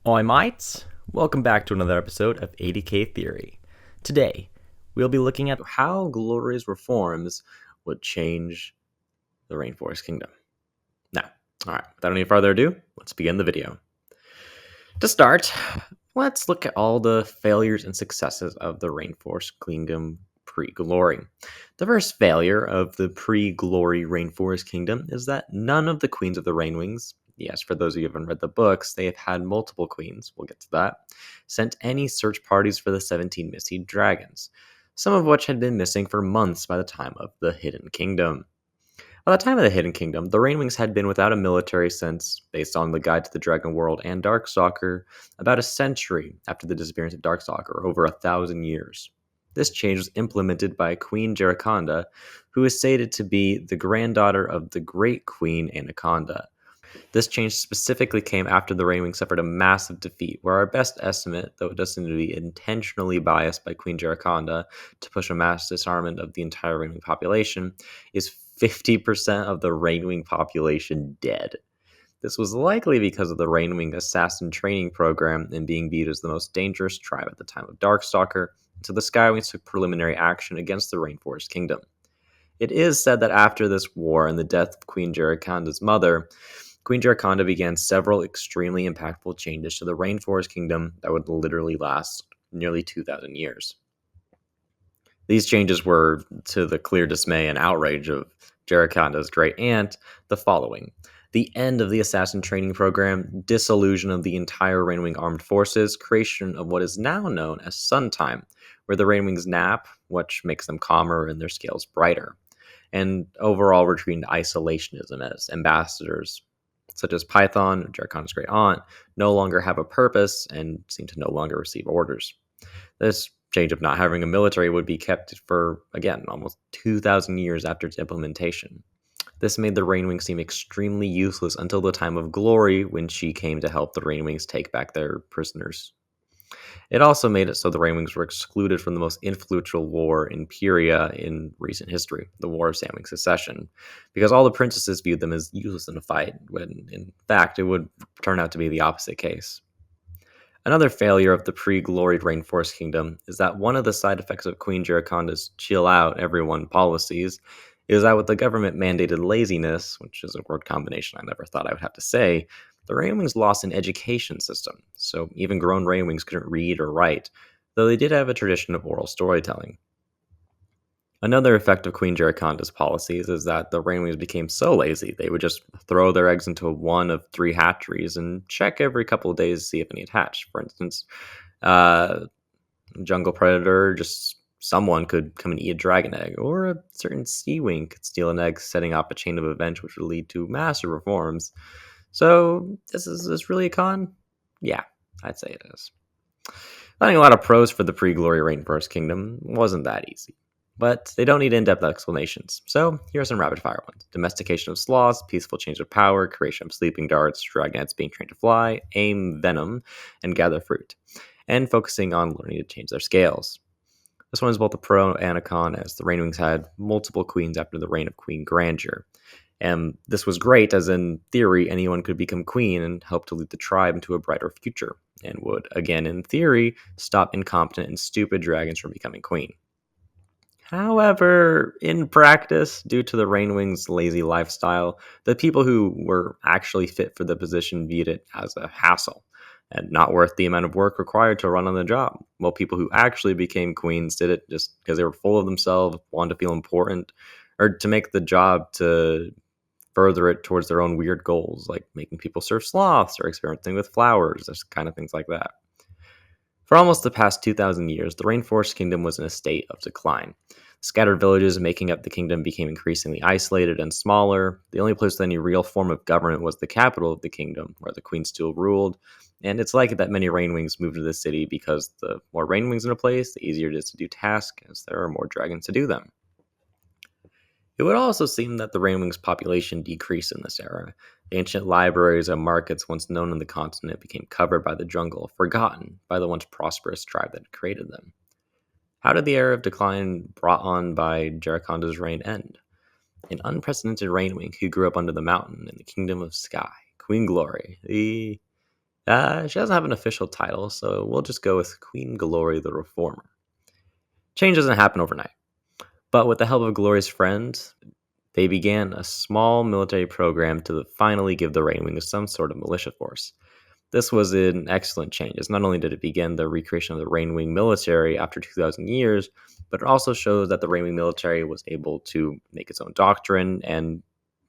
Oi mates, welcome back to another episode of 80K Theory. Today, we'll be looking at how glorious reforms would change the Rainforest Kingdom. Now, alright, without any further ado, let's begin the video. To start, let's look at all the failures and successes of the Rainforest Kingdom pre-glory. The first failure of the pre-glory Rainforest Kingdom is that none of the queens of the Rainwings, yes, for those of you who haven't read the books, they have had multiple queens, we'll get to that, sent any search parties for the 17 Misty Dragons, some of which had been missing for months by the time of the Hidden Kingdom. By the time of the Hidden Kingdom, the Rainwings had been without a military since, based on the Guide to the Dragon World and Darkstalker, about a century after the disappearance of Darkstalker, over 1,000 years. This change was implemented by Queen Jericonda, who is stated to be the granddaughter of the Great Queen Anaconda. This change specifically came after the Rainwings suffered a massive defeat, where our best estimate, though it does seem to be intentionally biased by Queen Jericonda to push a mass disarmament of the entire Rainwing population, is 50% of the Rainwing population dead. This was likely because of the Rainwing assassin training program and being viewed as the most dangerous tribe at the time of Darkstalker, so the Skywings took preliminary action against the Rainforest Kingdom. It is said that after this war and the death of Queen Jericonda's mother, Queen Jericonda began several extremely impactful changes to the Rainforest Kingdom that would literally last nearly 2,000 years. These changes were, to the clear dismay and outrage of Jericonda's great aunt, the following: the end of the assassin training program, dissolution of the entire Rainwing armed forces, creation of what is now known as Sun Time, where the Rainwings nap, which makes them calmer and their scales brighter, and overall retreat into isolationism as ambassadors, such as Python, Jericonda's great aunt, no longer have a purpose and seem to no longer receive orders. This change of not having a military would be kept for, again, almost 2,000 years after its implementation. This made the Rainwings seem extremely useless until the time of glory, when she came to help the Rainwings take back their prisoners. It also made it so the Rainwings were excluded from the most influential war in Pyria in recent history, the War of Sandwing Succession, because all the princesses viewed them as useless in a fight, when in fact it would turn out to be the opposite case. Another failure of the pre-gloried Rainforest Kingdom is that one of the side effects of Queen Jericonda's chill out everyone policies is that with the government mandated laziness, which is a word combination I never thought I would have to say, the Rainwings lost an education system, so even grown Rainwings couldn't read or write, though they did have a tradition of oral storytelling. Another effect of Queen Jericonda's policies is that the Rainwings became so lazy they would just throw their eggs into one of 3 hatcheries and check every couple of days to see if any had hatched. For instance, jungle predator, just someone could come and eat a dragon egg, or a certain sea wing could steal an egg, setting up a chain of events which would lead to massive reforms. So, is this really a con? Yeah, I'd say it is. Finding a lot of pros for the pre-glory Rainforest Kingdom wasn't that easy, but they don't need in-depth explanations. So here are some rapid-fire ones: domestication of sloths, peaceful change of power, creation of sleeping darts, dragonets being trained to fly, aim venom, and gather fruit, and focusing on learning to change their scales. This one is both a pro and a con, as the Rainwings had multiple queens after the reign of Queen Grandeur. And this was great, as in theory, anyone could become queen and help to lead the tribe into a brighter future, and would, again in theory, stop incompetent and stupid dragons from becoming queen. However, in practice, due to the Rainwings' lazy lifestyle, the people who were actually fit for the position viewed it as a hassle and not worth the amount of work required to run on the job, while people who actually became queens did it just because they were full of themselves, wanted to feel important, or to make the job to further it towards their own weird goals, like making people serve sloths or experimenting with flowers, just kind of things like that. For almost the past 2,000 years, the Rainforest Kingdom was in a state of decline. Scattered villages making up the kingdom became increasingly isolated and smaller. The only place with any real form of government was the capital of the kingdom, where the queen still ruled. And it's likely that many Rainwings moved to the city because the more Rainwings in a place, the easier it is to do tasks, as there are more dragons to do them. It would also seem that the Rainwings' population decreased in this era. The ancient libraries and markets once known on the continent became covered by the jungle, forgotten by the once prosperous tribe that had created them. How did the era of decline brought on by Jericonda's reign end? An unprecedented Rainwing who grew up under the mountain in the kingdom of sky, Queen Glory, the She doesn't have an official title, so we'll just go with Queen Glory the Reformer. Change doesn't happen overnight, but with the help of Glory's friends, they began a small military program to finally give the Rainwings some sort of militia force. This was an excellent change, as not only did it begin the recreation of the Rainwing military after 2,000 years, but it also shows that the Rainwing military was able to make its own doctrine and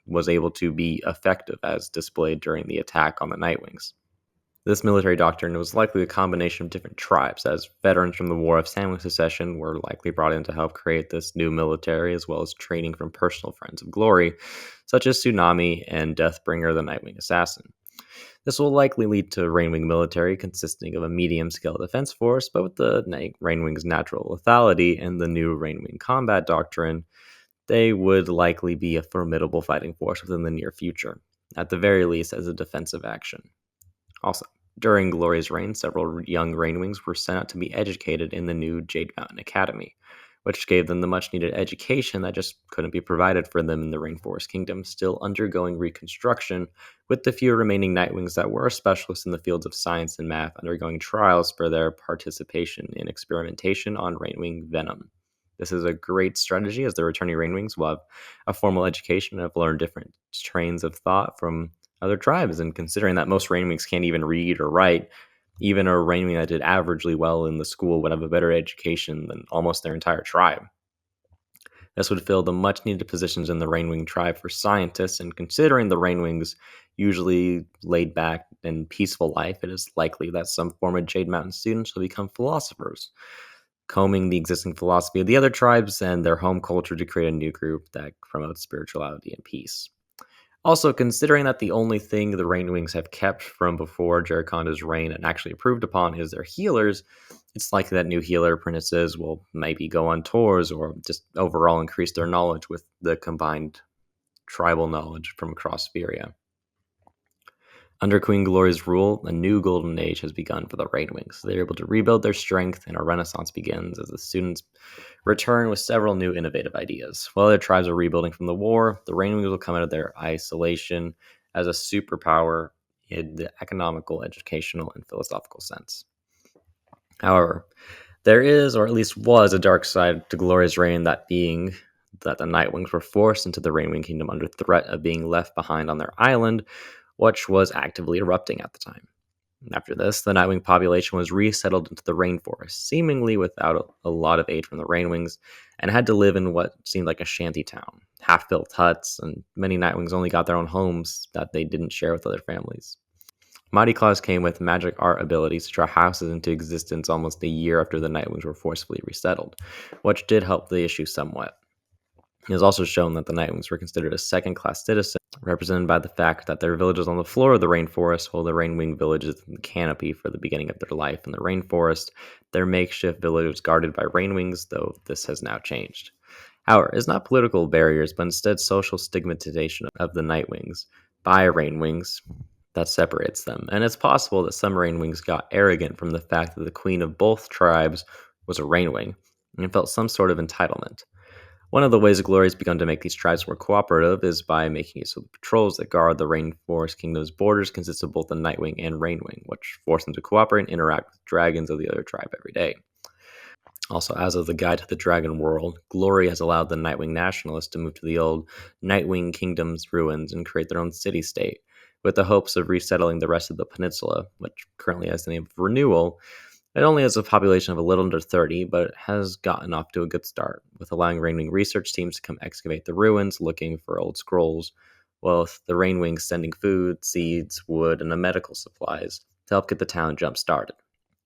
was able to be effective as displayed during the attack on the Nightwings. This military doctrine was likely a combination of different tribes, as veterans from the War of Family Succession were likely brought in to help create this new military, as well as training from personal friends of Glory, such as Tsunami and Deathbringer the Nightwing Assassin. This will likely lead to Rainwing military consisting of a medium-scale defense force, but with the Rainwing's natural lethality and the new Rainwing combat doctrine, they would likely be a formidable fighting force within the near future, at the very least as a defensive action. Also, during Gloria's reign, several young Rainwings were sent out to be educated in the new Jade Mountain Academy, which gave them the much needed education that just couldn't be provided for them in the Rainforest Kingdom, still undergoing reconstruction, with the few remaining Nightwings that were specialists in the fields of science and math undergoing trials for their participation in experimentation on Rainwing venom. This is a great strategy, as the returning Rainwings will have a formal education and have learned different trains of thought from other tribes. And considering that most Rainwings can't even read or write, even a Rainwing that did averagely well in the school would have a better education than almost their entire tribe. This would fill the much needed positions in the Rainwing tribe for scientists, and considering the Rainwings usually laid back and peaceful life, it is likely that some former Jade Mountain students will become philosophers, combing the existing philosophy of the other tribes and their home culture to create a new group that promotes spirituality and peace. Also, considering that the only thing the Rainwings have kept from before Jericonda's reign and actually improved upon is their healers, it's likely that new healer apprentices will maybe go on tours or just overall increase their knowledge with the combined tribal knowledge from across Spheria. Under Queen Glory's rule, a new golden age has begun for the Rainwings. They're able to rebuild their strength, and a renaissance begins as the students return with several new innovative ideas. While their tribes are rebuilding from the war, the Rainwings will come out of their isolation as a superpower in the economical, educational, and philosophical sense. However, there is, or at least was, a dark side to Gloria's reign, that being that the Nightwings were forced into the Rainwing Kingdom under threat of being left behind on their island, which was actively erupting at the time. After this, the Nightwing population was resettled into the rainforest, seemingly without a lot of aid from the Rainwings, and had to live in what seemed like a shanty town, half-built huts, and many Nightwings only got their own homes that they didn't share with other families. Mighty Claws came with magic art abilities to draw houses into existence almost a year after the Nightwings were forcibly resettled, which did help the issue somewhat. It has also shown that the Nightwings were considered a second-class citizen, represented by the fact that their village is on the floor of the rainforest, while the Rainwing village is in the canopy for the beginning of their life in the rainforest. Their makeshift village was guarded by Rainwings, though this has now changed. However, it's not political barriers, but instead social stigmatization of the Nightwings by Rainwings that separates them. And it's possible that some Rainwings got arrogant from the fact that the queen of both tribes was a Rainwing and felt some sort of entitlement. One of the ways Glory has begun to make these tribes more cooperative is by making it so the patrols that guard the Rainforest Kingdom's borders consist of both the Nightwing and Rainwing, which force them to cooperate and interact with dragons of the other tribe every day. Also, as of the Guide to the Dragon World, Glory has allowed the Nightwing nationalists to move to the old Nightwing Kingdom's ruins and create their own city-state, with the hopes of resettling the rest of the peninsula, which currently has the name of Renewal. It only has a population of a little under 30, but it has gotten off to a good start, with allowing Rainwing research teams to come excavate the ruins looking for old scrolls, with the Rainwings sending food, seeds, wood, and medical supplies to help get the town jump-started.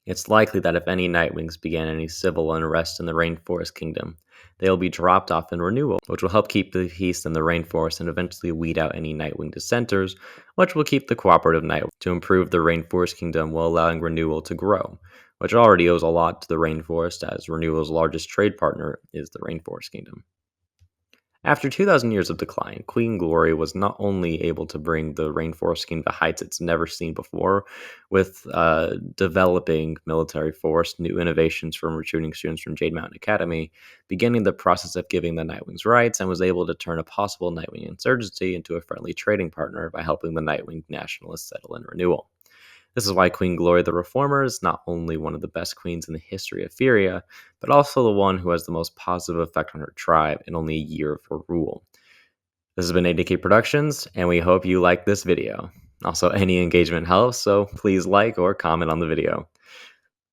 It's likely that if any Nightwings began any civil unrest in the Rainforest Kingdom, they'll be dropped off in Renewal, which will help keep the peace in the rainforest and eventually weed out any Nightwing dissenters, which will keep the cooperative Nightwing to improve the Rainforest Kingdom while allowing Renewal to grow, which already owes a lot to the rainforest, as Renewal's largest trade partner is the Rainforest Kingdom. After 2,000 years of decline, Queen Glory was not only able to bring the Rainforest Kingdom to heights it's never seen before, with developing military force, new innovations from recruiting students from Jade Mountain Academy, beginning the process of giving the Nightwings rights, and was able to turn a possible Nightwing insurgency into a friendly trading partner by helping the Nightwing nationalists settle in Renewal. This is why Queen Glory the Reformer is not only one of the best queens in the history of Feria, but also the one who has the most positive effect on her tribe in only a year of her rule. This has been ADK Productions, and we hope you liked this video. Also, any engagement helps, so please like or comment on the video.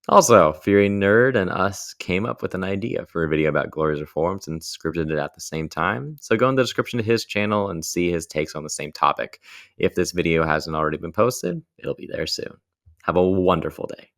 Also, Fury Nerd and us came up with an idea for a video about Glory's reforms and scripted it at the same time, so go in the description to his channel and see his takes on the same topic. If this video hasn't already been posted, it'll be there soon. Have a wonderful day.